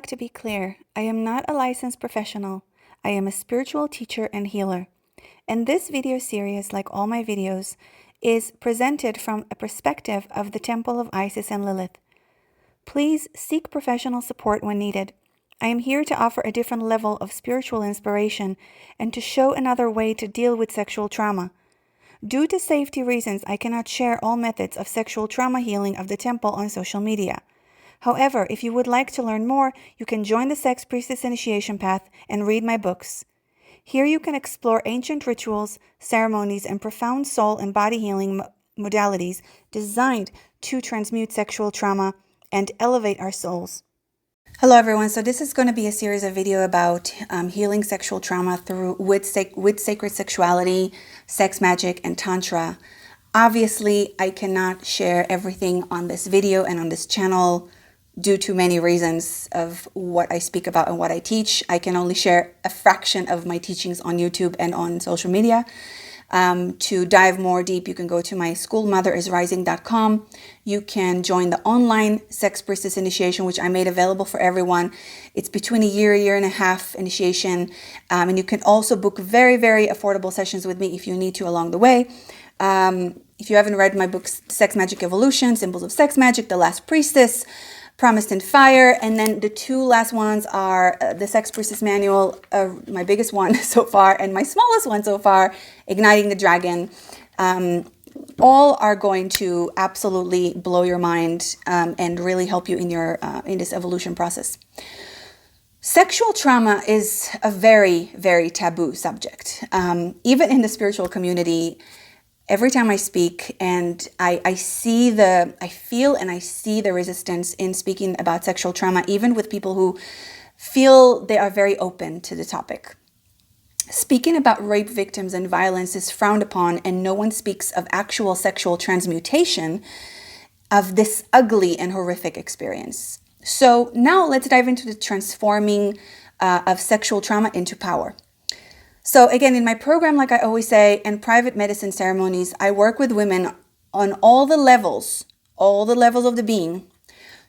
to be clear, I am not a licensed professional. I am a spiritual teacher and healer. And this video series, like all my videos, is presented from a perspective of the Temple of Isis and Lilith. Please seek professional support when needed. I am here to offer a different level of spiritual inspiration and to show another way to deal with sexual trauma. Due to safety reasons, I cannot share all methods of sexual trauma healing of the temple on social media. However, if you would like to learn more, you can join the Sex Priestess Initiation Path and read my books. Here you can explore ancient rituals, ceremonies, and profound soul and body healing modalities designed to transmute sexual trauma and elevate our souls. Hello everyone, so this is going to be a series of video about healing sexual trauma with sacred sexuality, sex magic, and tantra. Obviously, I cannot share everything on this video and on this channel due to many reasons of what I speak about and what I teach. I can only share a fraction of my teachings on YouTube and on social media. To dive more deep, you can go to my school, motherisrising.com. You can join the online Sex Priestess Initiation, which I made available for everyone. It's between a year and a half initiation. And you can also book very, very affordable sessions with me if you need to along the way. If you haven't read my books, Sex Magic Evolution, Symbols of Sex Magic, The Last Priestess, Promised in Fire, and then the two last ones are the Sex Priestess Manual, my biggest one so far, and my smallest one so far, Igniting the Dragon. All are going to absolutely blow your mind and really help you in your in this evolution process. Sexual trauma is a very, very taboo subject. Even in the spiritual community, every time I speak and I feel and I see the resistance in speaking about sexual trauma, even with people who feel they are very open to the topic. Speaking about rape victims and violence is frowned upon, and no one speaks of actual sexual transmutation of this ugly and horrific experience. So now let's dive into the transforming of sexual trauma into power. So again, in my program, like I always say, and private medicine ceremonies, I work with women on all the levels of the being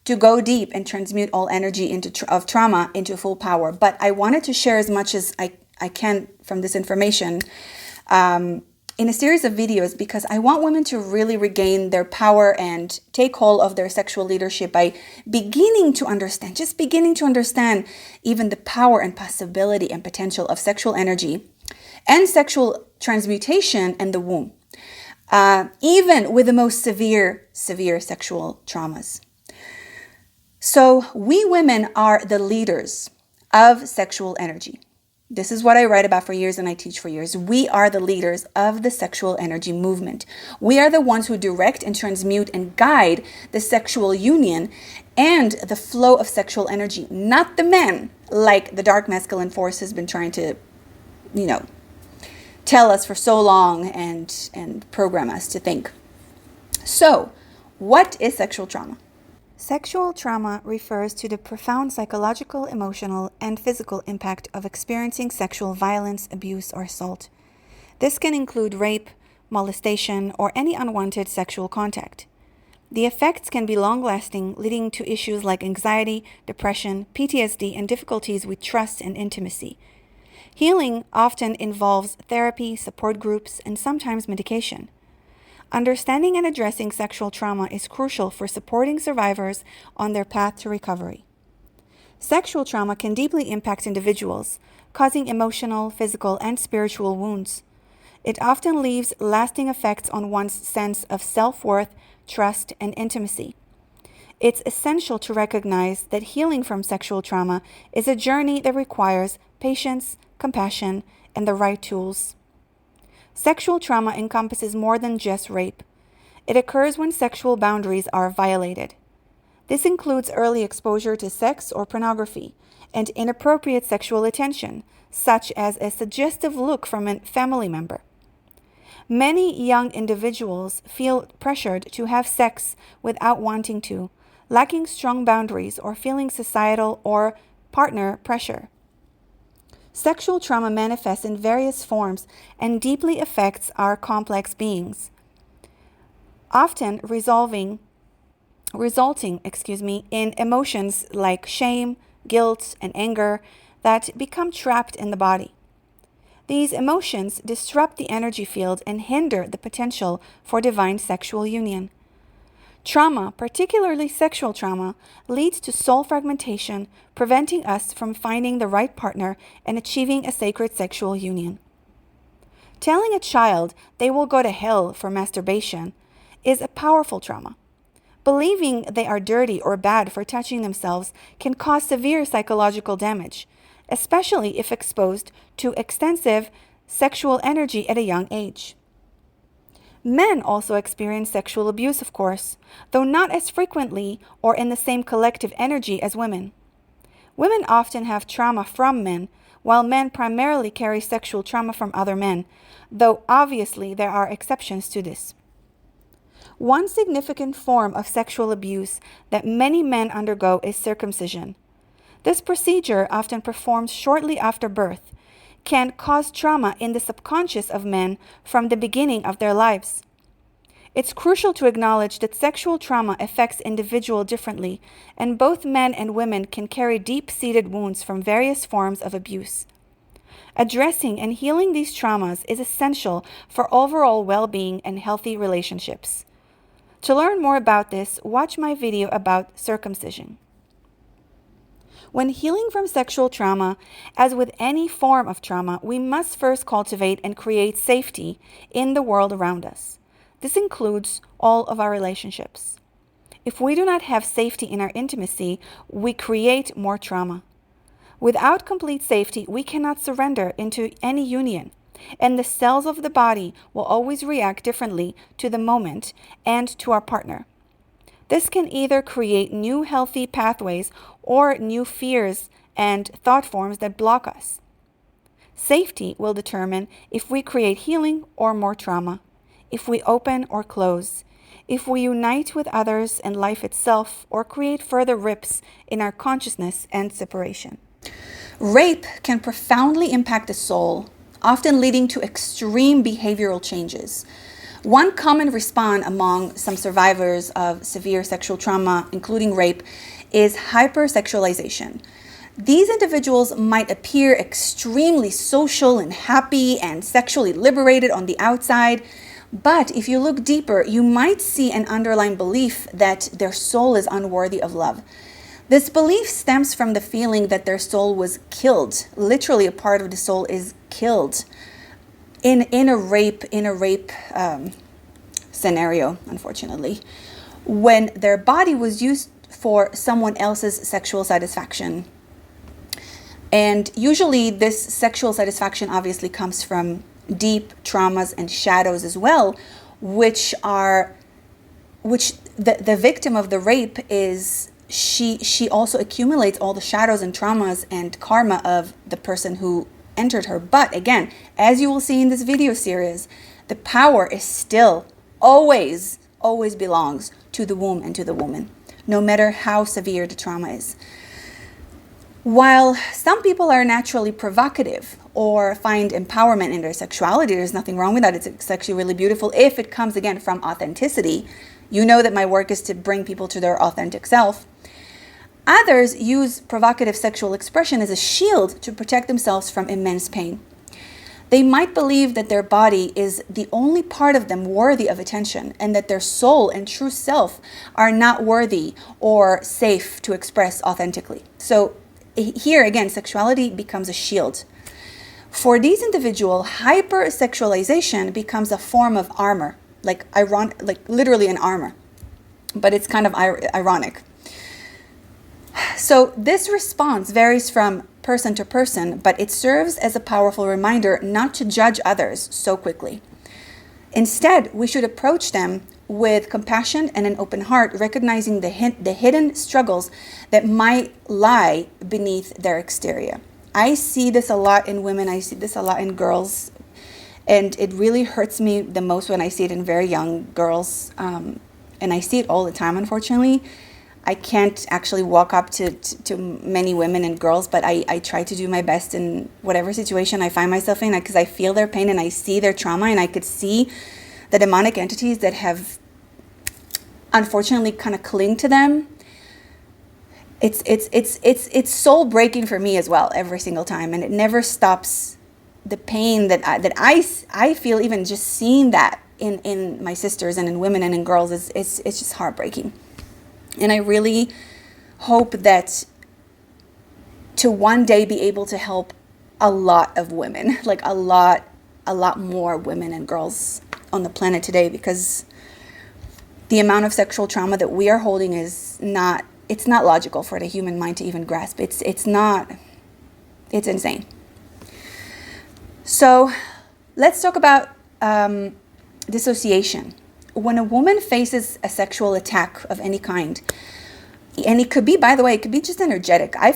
to go deep and transmute all energy of trauma into full power. But I wanted to share as much as I can from this information in a series of videos because I want women to really regain their power and take hold of their sexual leadership by beginning to understand even the power and possibility and potential of sexual energy and sexual transmutation in the womb, even with the most severe sexual traumas. So we women are the leaders of sexual energy. This is what I write about for years and I teach for years. We are the leaders of the sexual energy movement. We are the ones who direct and transmute and guide the sexual union and the flow of sexual energy, not the men, like the dark masculine force has been trying to, tell us for so long and program us to think. So, what is sexual trauma? Sexual trauma refers to the profound psychological, emotional, and physical impact of experiencing sexual violence, abuse, or assault. This can include rape, molestation, or any unwanted sexual contact. The effects can be long-lasting, leading to issues like anxiety, depression, PTSD, and difficulties with trust and intimacy. Healing often involves therapy, support groups, and sometimes medication. Understanding and addressing sexual trauma is crucial for supporting survivors on their path to recovery. Sexual trauma can deeply impact individuals, causing emotional, physical, and spiritual wounds. It often leaves lasting effects on one's sense of self-worth, trust, and intimacy. It's essential to recognize that healing from sexual trauma is a journey that requires patience, compassion, and the right tools. Sexual trauma encompasses more than just rape. It occurs when sexual boundaries are violated. This includes early exposure to sex or pornography and inappropriate sexual attention, such as a suggestive look from a family member. Many young individuals feel pressured to have sex without wanting to, lacking strong boundaries or feeling societal or partner pressure. Sexual trauma manifests in various forms and deeply affects our complex beings, often resulting in emotions like shame, guilt, and anger that become trapped in the body. These emotions disrupt the energy field and hinder the potential for divine sexual union. Trauma, particularly sexual trauma, leads to soul fragmentation, preventing us from finding the right partner and achieving a sacred sexual union. Telling a child they will go to hell for masturbation is a powerful trauma. Believing they are dirty or bad for touching themselves can cause severe psychological damage, especially if exposed to extensive sexual energy at a young age. Men also experience sexual abuse, of course, though not as frequently or in the same collective energy as women. Women often have trauma from men, while men primarily carry sexual trauma from other men, though obviously there are exceptions to this. One significant form of sexual abuse that many men undergo is circumcision. This procedure, often performed shortly after birth, can cause trauma in the subconscious of men from the beginning of their lives. It's crucial to acknowledge that sexual trauma affects individuals differently, and both men and women can carry deep-seated wounds from various forms of abuse. Addressing and healing these traumas is essential for overall well-being and healthy relationships. To learn more about this, watch my video about circumcision. When healing from sexual trauma, as with any form of trauma, we must first cultivate and create safety in the world around us. This includes all of our relationships. If we do not have safety in our intimacy, we create more trauma. Without complete safety, we cannot surrender into any union, and the cells of the body will always react differently to the moment and to our partner. This can either create new healthy pathways or new fears and thought forms that block us. Safety will determine if we create healing or more trauma, if we open or close, if we unite with others and life itself, or create further rips in our consciousness and separation. Rape can profoundly impact the soul, often leading to extreme behavioral changes. One common response among some survivors of severe sexual trauma, including rape, is hypersexualization. These individuals might appear extremely social and happy and sexually liberated on the outside, but if you look deeper, you might see an underlying belief that their soul is unworthy of love. This belief stems from the feeling that their soul was killed. Literally, a part of the soul is killed in a rape scenario, unfortunately, when their body was used for someone else's sexual satisfaction. And usually this sexual satisfaction obviously comes from deep traumas and shadows as well, which the victim of the rape is, she also accumulates all the shadows and traumas and karma of the person who entered her. But again, as you will see in this video series, the power is still always belongs to the womb and to the woman, no matter how severe the trauma is. While some people are naturally provocative or find empowerment in their sexuality, there's nothing wrong with that. It's actually really beautiful if it comes, again, from authenticity. You know that my work is to bring people to their authentic self. Others use provocative sexual expression as a shield to protect themselves from immense pain. They might believe that their body is the only part of them worthy of attention, and that their soul and true self are not worthy or safe to express authentically. So here again, sexuality becomes a shield. For these individuals, hypersexualization becomes a form of armor, like literally an armor, but it's kind of ironic. So this response varies from person to person, but it serves as a powerful reminder not to judge others so quickly. Instead, we should approach them with compassion and an open heart, recognizing the hidden struggles that might lie beneath their exterior. I see this a lot in women. I see this a lot in girls. And it really hurts me the most when I see it in very young girls. And I see it all the time, unfortunately. I can't actually walk up to many women and girls, but I try to do my best in whatever situation I find myself in, because I feel their pain and I see their trauma, and I could see the demonic entities that have unfortunately kind of cling to them. it's soul breaking for me as well every single time, and it never stops the pain that I feel even just seeing that in my sisters and in women and in girls. It's just heartbreaking. And I really hope that to one day be able to help a lot of women, like a lot more women and girls on the planet today, because the amount of sexual trauma that we are holding is not, it's not logical for the human mind to even grasp. It's insane. So let's talk about dissociation. When a woman faces a sexual attack of any kind, and it could be, by the way, it could be just energetic. I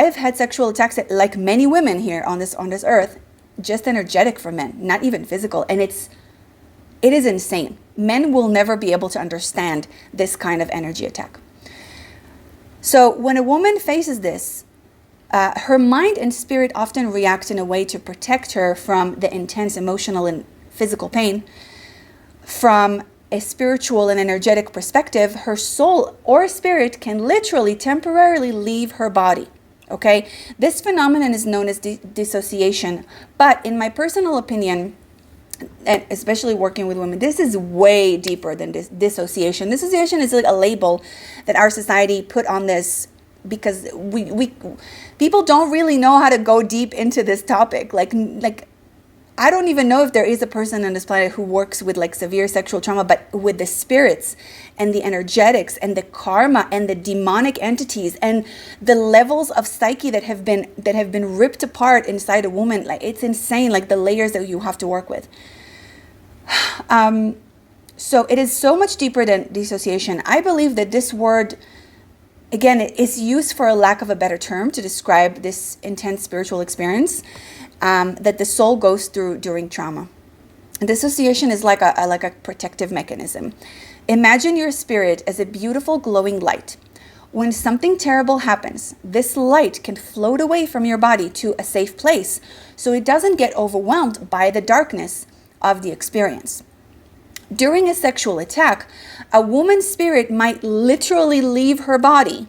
have had sexual attacks that, like many women here on this earth, just energetic for men, not even physical. And it is insane. Men will never be able to understand this kind of energy attack. So when a woman faces this, her mind and spirit often react in a way to protect her from the intense emotional and physical pain. From a spiritual and energetic perspective, her soul or spirit can literally temporarily leave her body. Okay? This phenomenon is known as dissociation. But in my personal opinion, and especially working with women, this is way deeper than dissociation. Dissociation is like a label that our society put on this because we people don't really know how to go deep into this topic. Like I don't even know if there is a person on this planet who works with like severe sexual trauma, but with the spirits and the energetics and the karma and the demonic entities and the levels of psyche that have been ripped apart inside a woman. Like, it's insane, like the layers that you have to work with. So it is so much deeper than dissociation. I believe that this word, again, it is used for a lack of a better term to describe this intense spiritual experience that the soul goes through during trauma. And dissociation is like a protective mechanism. Imagine your spirit as a beautiful glowing light. When something terrible happens, this light can float away from your body to a safe place so it doesn't get overwhelmed by the darkness of the experience. During a sexual attack, a woman's spirit might literally leave her body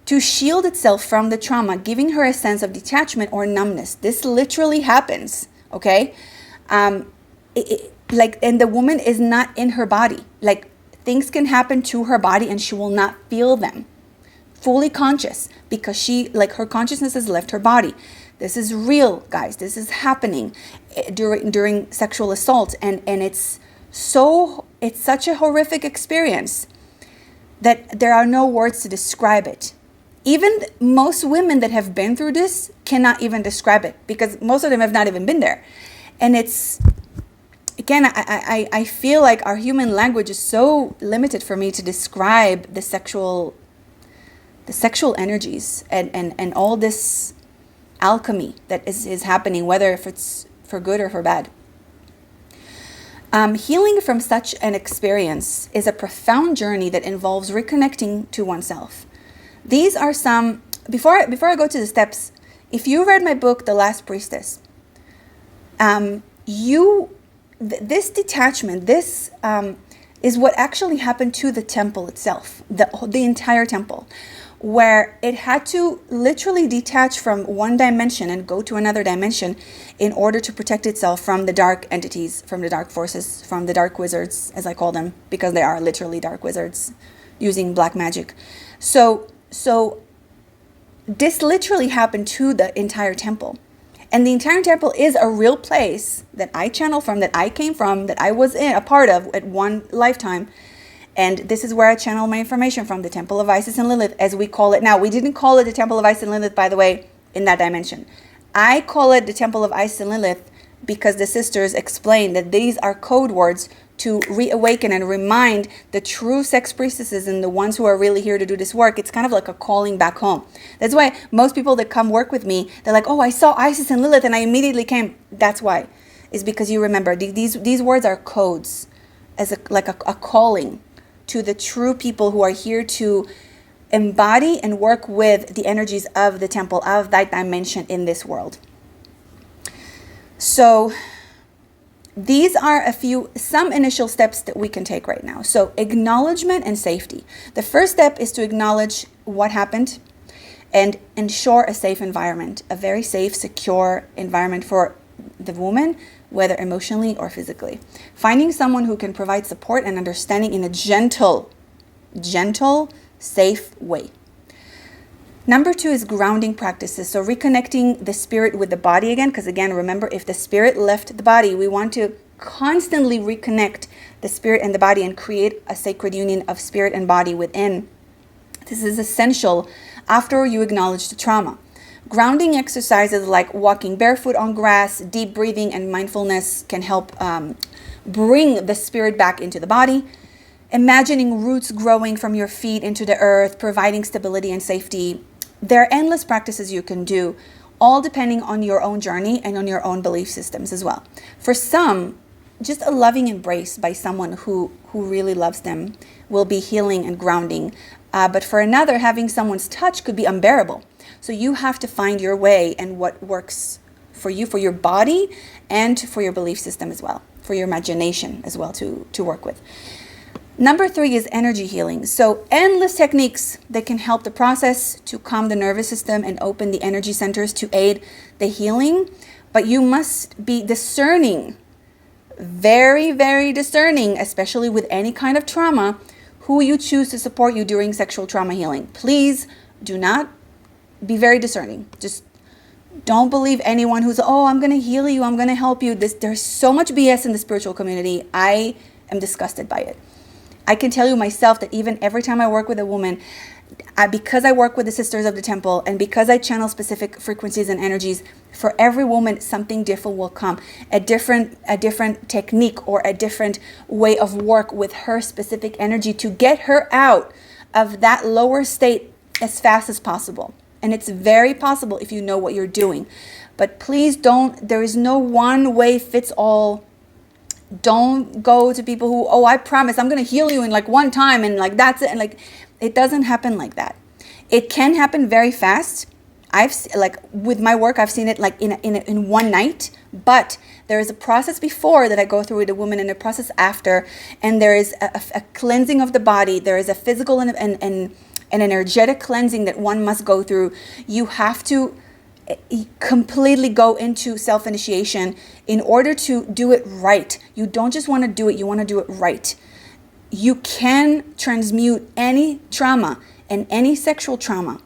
to shield itself from the trauma, giving her a sense of detachment or numbness. This literally happens, okay? And the woman is not in her body. Like, things can happen to her body and she will not feel them. Fully conscious, because her consciousness has left her body. This is real, guys. This is happening during sexual assault, and it's such a horrific experience that there are no words to describe it. Even most women that have been through this cannot even describe it, because most of them have not even been there. And it's, again, I feel like our human language is so limited for me to describe the sexual energies and all this alchemy that is happening, whether if it's for good or for bad. Healing from such an experience is a profound journey that involves reconnecting to oneself. These are some, before I go to the steps, if you read my book, The Last Priestess, this detachment, this is what actually happened to the temple itself, the entire temple, where it had to literally detach from one dimension and go to another dimension in order to protect itself from the dark entities, from the dark forces, from the dark wizards, as I call them, because they are literally dark wizards using black magic. So this literally happened to the entire temple. And the entire temple is a real place that I channel from, that I came from, that I was a part of at one lifetime. And this is where I channel my information from, the Temple of Isis and Lilith, as we call it now. We didn't call it the Temple of Isis and Lilith, by the way, in that dimension. I call it the Temple of Isis and Lilith because the sisters explain that these are code words to reawaken and remind the true sex priestesses and the ones who are really here to do this work. It's kind of like a calling back home. That's why most people that come work with me, they're like, oh, I saw Isis and Lilith and I immediately came. That's why. It's because you remember these words are codes, as a calling to the true people who are here to embody and work with the energies of the temple, of that dimension in this world. So these are some initial steps that we can take right now. So acknowledgement and safety. The first step is to acknowledge what happened and ensure a safe environment, a very safe, secure environment for the woman, whether emotionally or physically. Finding someone who can provide support and understanding in a gentle, safe way. Number 2 is grounding practices. So reconnecting the spirit with the body again, because again, remember, if the spirit left the body, we want to constantly reconnect the spirit and the body and create a sacred union of spirit and body within. This is essential after you acknowledge the trauma. Grounding exercises like walking barefoot on grass, deep breathing, and mindfulness can help bring the spirit back into the body. Imagining roots growing from your feet into the earth, providing stability and safety. There are endless practices you can do, all depending on your own journey and on your own belief systems as well. For some, just a loving embrace by someone who really loves them will be healing and grounding. But for another, having someone's touch could be unbearable. So you have to find your way and what works for you, for your body, and for your belief system as well, for your imagination as well to work with. Number 3 is energy healing. So endless techniques that can help the process to calm the nervous system and open the energy centers to aid the healing. But you must be discerning, very, very discerning, especially with any kind of trauma, who you choose to support you during sexual trauma healing. Please do not be very discerning. Just don't believe anyone who's, oh, I'm going to heal you, I'm going to help you. There's so much BS in the spiritual community. I am disgusted by it. I can tell you myself that even every time I work with a woman, because I work with the Sisters of the Temple and because I channel specific frequencies and energies, for every woman, something different will come. A different technique or a different way of work with her specific energy to get her out of that lower state as fast as possible. And it's very possible if you know what you're doing. But please don't, there is no one way fits all. Don't go to people who, oh, I promise I'm going to heal you in like one time and like that's it. And like, it doesn't happen like that. It can happen very fast. With my work, I've seen it like in one night, but there is a process before that I go through with a woman and a process after, and there is a cleansing of the body. There is a physical and an energetic cleansing that one must go through. You have to completely go into self-initiation in order to do it right. You don't just want to do it, you want to do it right. You can transmute any trauma and any sexual trauma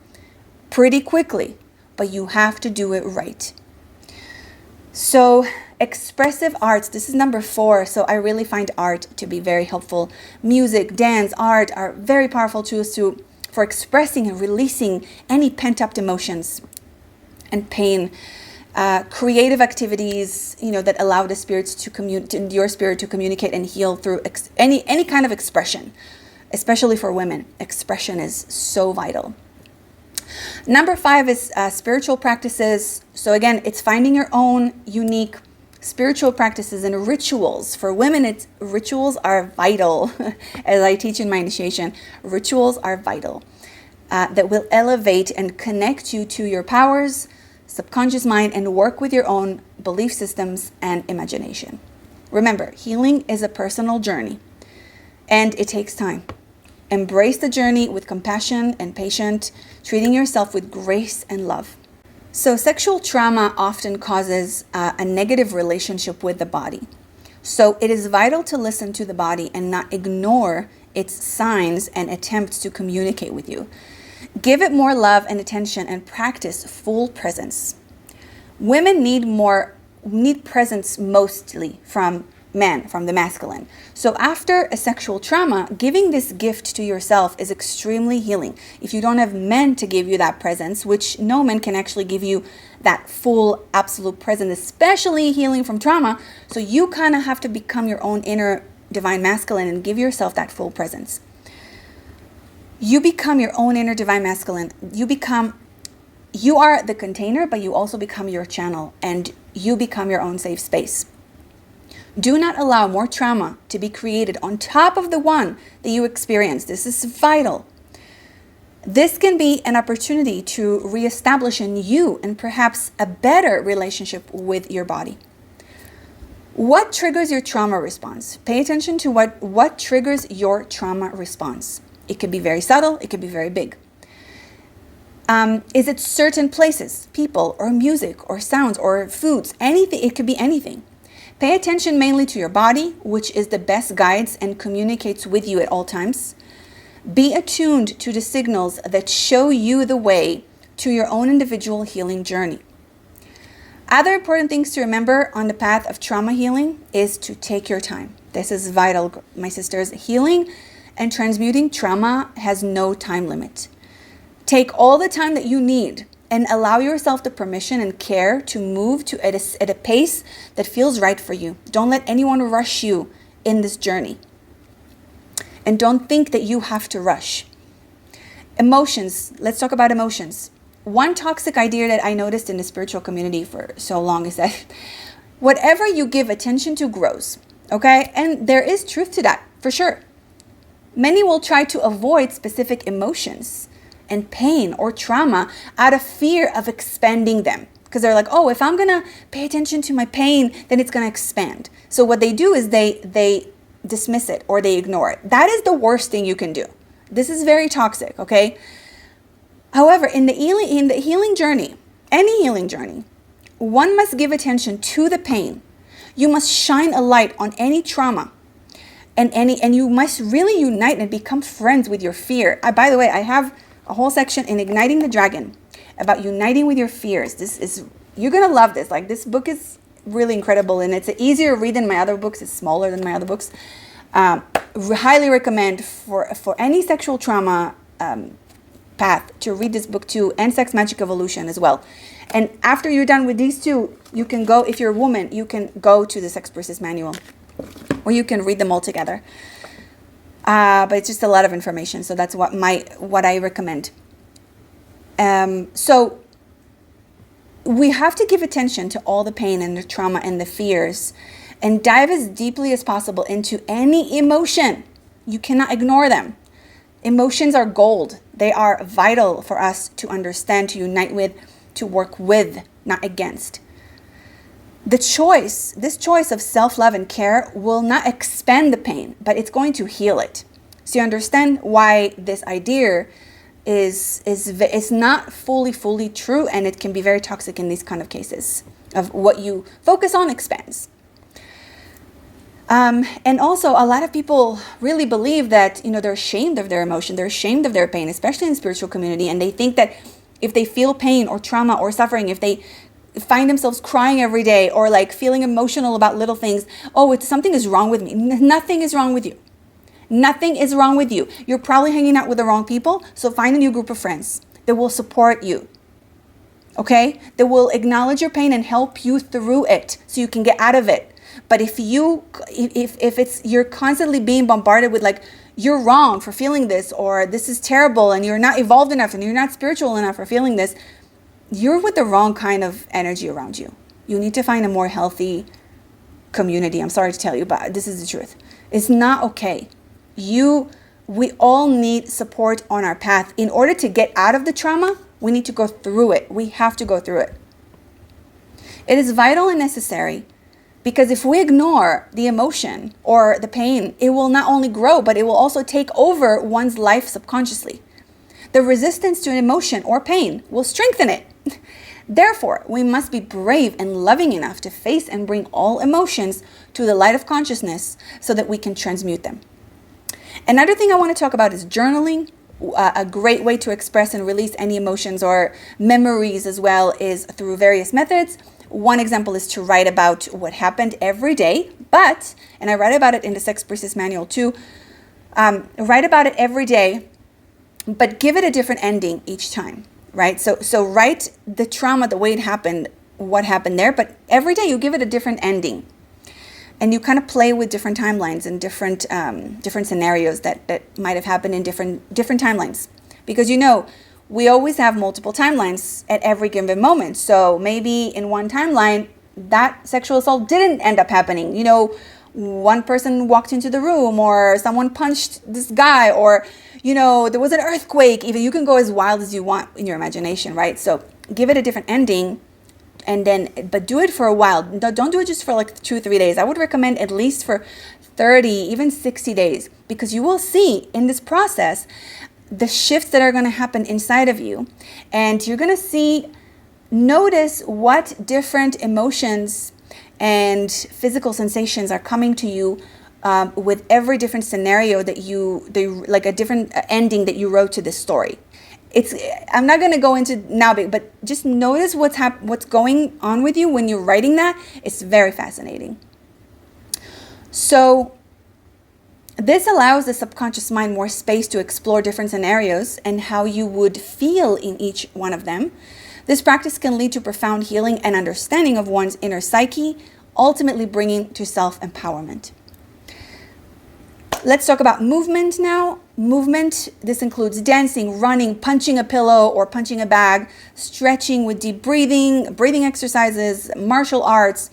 pretty quickly, but you have to do it right. So expressive arts, this is number 4. So I really find art to be very helpful. Music, dance, art are very powerful tools for expressing and releasing any pent-up emotions and pain. Creative activities, that allow the spirits to your spirit to communicate and heal through any kind of expression, especially for women. Expression is so vital. Number 5 is spiritual practices. So again, it's finding your own unique spiritual practices and rituals. For women, rituals are vital. As I teach in my initiation, rituals are vital that will elevate and connect you to your powers, subconscious mind, and work with your own belief systems and imagination. Remember, healing is a personal journey and it takes time. Embrace the journey with compassion and patience, treating yourself with grace and love. So sexual trauma often causes a negative relationship with the body. So it is vital to listen to the body and not ignore its signs and attempts to communicate with you. Give it more love and attention and practice full presence. Women need presence mostly from men, from the masculine. So after a sexual trauma, giving this gift to yourself is extremely healing. If you don't have men to give you that presence, which no man can actually give you that full absolute presence, especially healing from trauma, so you kind of have to become your own inner divine masculine and give yourself that full presence. You become your own inner divine masculine. You are the container, but you also become your channel and you become your own safe space. Do not allow more trauma to be created on top of the one that you experienced. This is vital. This can be an opportunity to reestablish in you and perhaps a better relationship with your body. What triggers your trauma response? Pay attention to what triggers your trauma response. It could be very subtle, it could be very big. Is it certain places, people, or music, or sounds, or foods? Anything. It could be anything. Pay attention mainly to your body, which is the best guides and communicates with you at all times. Be attuned to the signals that show you the way to your own individual healing journey. Other important things to remember on the path of trauma healing is to take your time. This is vital, my sisters. Healing and transmuting trauma has no time limit. Take all the time that you need and allow yourself the permission and care to move at a pace that feels right for you. Don't let anyone rush you in this journey. And don't think that you have to rush. Emotions. Let's talk about emotions. One toxic idea that I noticed in the spiritual community for so long is that whatever you give attention to grows. Okay? And there is truth to that, for sure. Many will try to avoid specific emotions and pain or trauma out of fear of expanding them. Because they're like, oh, if I'm going to pay attention to my pain, then it's going to expand. So what they do is they dismiss it or they ignore it. That is the worst thing you can do. This is very toxic, okay? However, in the healing journey, any healing journey, one must give attention to the pain. You must shine a light on any trauma. And you must really unite and become friends with your fear. By the way, I have a whole section in Igniting the Dragon about uniting with your fears. You're going to love this. Like, this book is really incredible, and it's an easier read than my other books. It's smaller than my other books. Highly recommend for any sexual trauma path to read this book too, and Sex Magic Evolution as well. And after you're done with these two, you can go, if you're a woman, you can go to the Sex Priestess Manual, or you can read them all together. But it's just a lot of information, so that's what I recommend. So we have to give attention to all the pain and the trauma and the fears, and dive as deeply as possible into any emotion. You cannot ignore them. Emotions are gold. They are vital for us to understand, to unite with, to work with, not against. This choice of self-love and care will not expand the pain, but it's going to heal it. So you understand why this idea is not fully true, and it can be very toxic in these kind of cases of what you focus on expands. And also, a lot of people really believe that, they're ashamed of their emotion, they're ashamed of their pain, especially in the spiritual community, and they think that if they feel pain or trauma or suffering, if they find themselves crying every day or like feeling emotional about little things, something is wrong with me. Nothing is wrong with you. Nothing is wrong with you. You're probably hanging out with the wrong people, so find a new group of friends that will support you. Okay? That will acknowledge your pain and help you through it so you can get out of it. But if you're constantly being bombarded with like, you're wrong for feeling this, or this is terrible, and you're not evolved enough, and you're not spiritual enough for feeling this, you're with the wrong kind of energy around you. You need to find a more healthy community. I'm sorry to tell you, but this is the truth. It's not okay. We all need support on our path. In order to get out of the trauma, we need to go through it. We have to go through it. It is vital and necessary, because if we ignore the emotion or the pain, it will not only grow, but it will also take over one's life subconsciously. The resistance to an emotion or pain will strengthen it. Therefore, we must be brave and loving enough to face and bring all emotions to the light of consciousness so that we can transmute them. Another thing I want to talk about is journaling. A great way to express and release any emotions or memories as well is through various methods. One example is to write about what happened every day, and I write about it in the Sex Priestess Manual too, write about it every day, but give it a different ending each time, right? So write the trauma, the way it happened, what happened there, but every day you give it a different ending. And you kind of play with different timelines and different scenarios that might have happened in different timelines. Because we always have multiple timelines at every given moment. So maybe in one timeline, that sexual assault didn't end up happening. One person walked into the room, or someone punched this guy, or, there was an earthquake. Even you can go as wild as you want in your imagination, right? So give it a different ending. But do it for a while. Don't do it just for like 2-3 days. I would recommend at least for 30, even 60 days, because you will see in this process, the shifts that are going to happen inside of you. And you're going to notice what different emotions and physical sensations are coming to you with every different scenario that like a different ending that you wrote to this story. I'm not going to go into now, but just notice what's going on with you when you're writing that. It's very fascinating. So this allows the subconscious mind more space to explore different scenarios and how you would feel in each one of them. This practice can lead to profound healing and understanding of one's inner psyche, ultimately bringing to self-empowerment. Let's talk about movement now. Movement, this includes dancing, running, punching a pillow or punching a bag, stretching with deep breathing exercises, martial arts,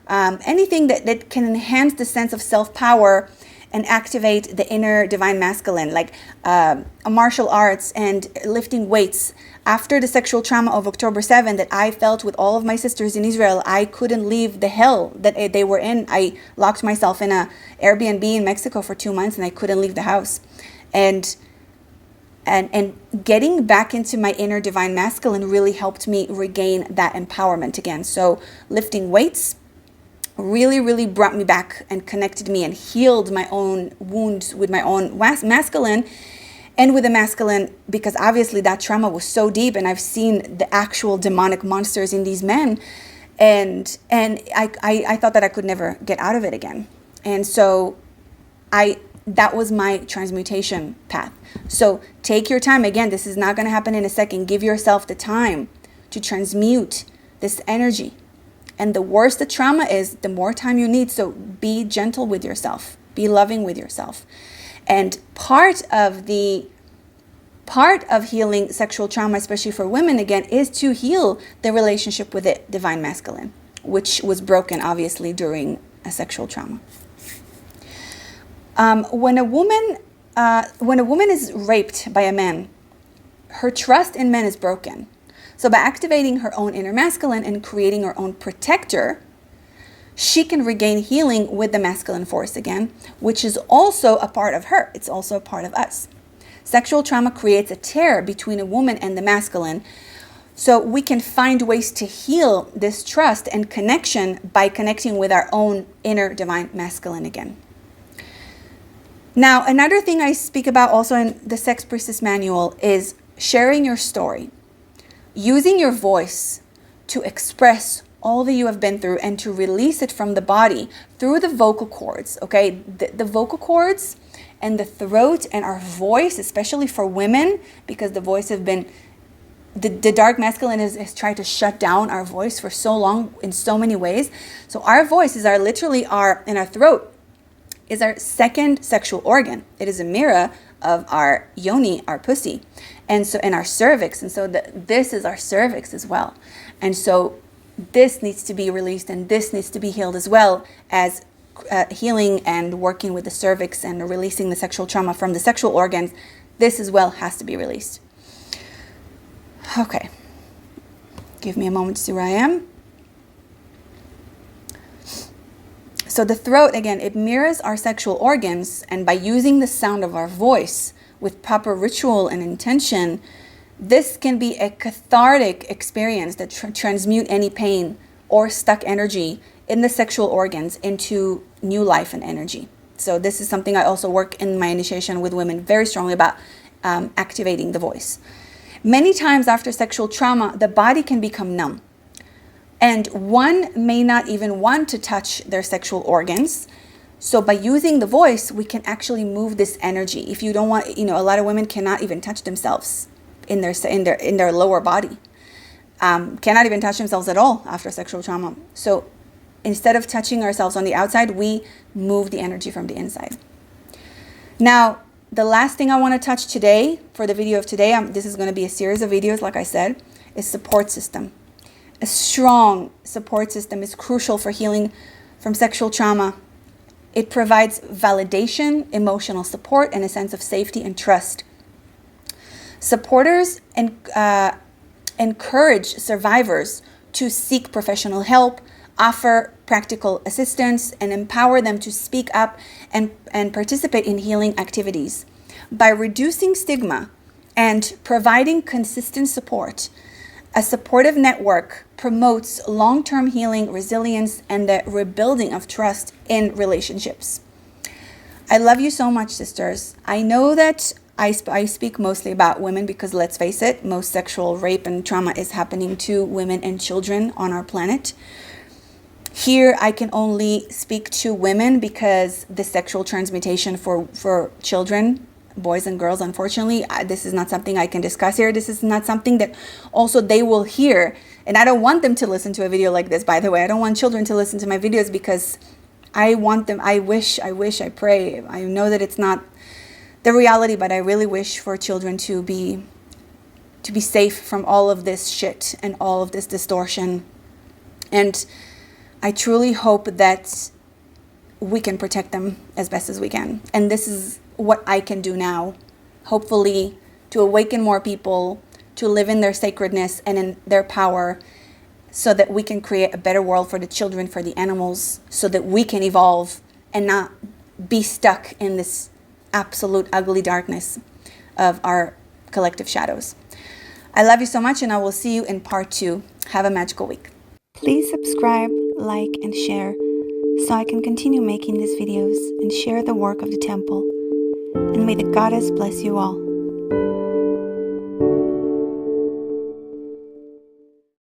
anything that can enhance the sense of self-power and activate the inner divine masculine, like martial arts and lifting weights. After the sexual trauma of October 7 that I felt with all of my sisters in Israel, I couldn't leave the hell that they were in. I locked myself in a Airbnb in Mexico for 2 months and I couldn't leave the house. And getting back into my inner divine masculine really helped me regain that empowerment again. So lifting weights really brought me back and connected me and healed my own wounds with my own masculine and with the masculine, because obviously that trauma was so deep and I've seen the actual demonic monsters in these men, and I thought that I could never get out of it again. And so that was my transmutation path. So take your time. Again, this is not going to happen in a second. Give yourself the time to transmute this energy. And the worse the trauma is, the more time you need. So be gentle with yourself. Be loving with yourself. And part of healing sexual trauma, especially for women, again, is to heal the relationship with the divine masculine, which was broken, obviously, during a sexual trauma. When a woman is raped by a man, her trust in men is broken. So by activating her own inner masculine and creating her own protector, she can regain healing with the masculine force again, which is also a part of her. It's also a part of us. Sexual trauma creates a tear between a woman and the masculine. So we can find ways to heal this trust and connection by connecting with our own inner divine masculine again. Now, another thing I speak about also in the Sex Priestess Manual is sharing your story. Using your voice to express all that you have been through and to release it from the body through the vocal cords, okay? The vocal cords and the throat and our voice, especially for women, because the voice have been, the dark masculine has tried to shut down our voice for so long in so many ways. So our voice is in our throat is our second sexual organ. It is a mirror of our yoni, our pussy, and our cervix. And so this is our cervix as well. And so this needs to be released and this needs to be healed as well as healing and working with the cervix and releasing the sexual trauma from the sexual organs. This as well has to be released. Okay. Give me a moment to see where I am. So the throat, again, it mirrors our sexual organs, and by using the sound of our voice with proper ritual and intention, this can be a cathartic experience that transmute any pain or stuck energy in the sexual organs into new life and energy. So this is something I also work in my initiation with women very strongly about, activating the voice. Many times after sexual trauma, the body can become numb. And one may not even want to touch their sexual organs. So by using the voice, we can actually move this energy. If you don't want, a lot of women cannot even touch themselves in their lower body. Cannot even touch themselves at all after sexual trauma. So instead of touching ourselves on the outside, we move the energy from the inside. Now, the last thing I want to touch today, for the video of today, this is going to be a series of videos, like I said, is support system. A strong support system is crucial for healing from sexual trauma. It provides validation, emotional support, and a sense of safety and trust. Supporters encourage survivors to seek professional help, offer practical assistance, and empower them to speak up and participate in healing activities. By reducing stigma And providing consistent support, a supportive network, promotes long-term healing, resilience, and the rebuilding of trust in relationships. I love you so much, sisters. I know that I speak mostly about women because, let's face it, most sexual rape and trauma is happening to women and children on our planet. Here, I can only speak to women because the sexual transmutation for children, boys and girls, unfortunately, this is not something I can discuss here. This is not something that also they will hear. And I don't want them to listen to a video like this, by the way. I don't want children to listen to my videos because I want them, I wish, I pray. I know that it's not the reality, but I really wish for children to be safe from all of this shit and all of this distortion. And I truly hope that we can protect them as best as we can. And this is what I can do now, hopefully to awaken more people to live in their sacredness and in their power, so that we can create a better world for the children, for the animals, so that we can evolve and not be stuck in this absolute ugly darkness of our collective shadows. I love you so much, and I will see you in part 2. Have a magical week. Please subscribe, like, and share so I can continue making these videos and share the work of the temple. And may the goddess bless you all.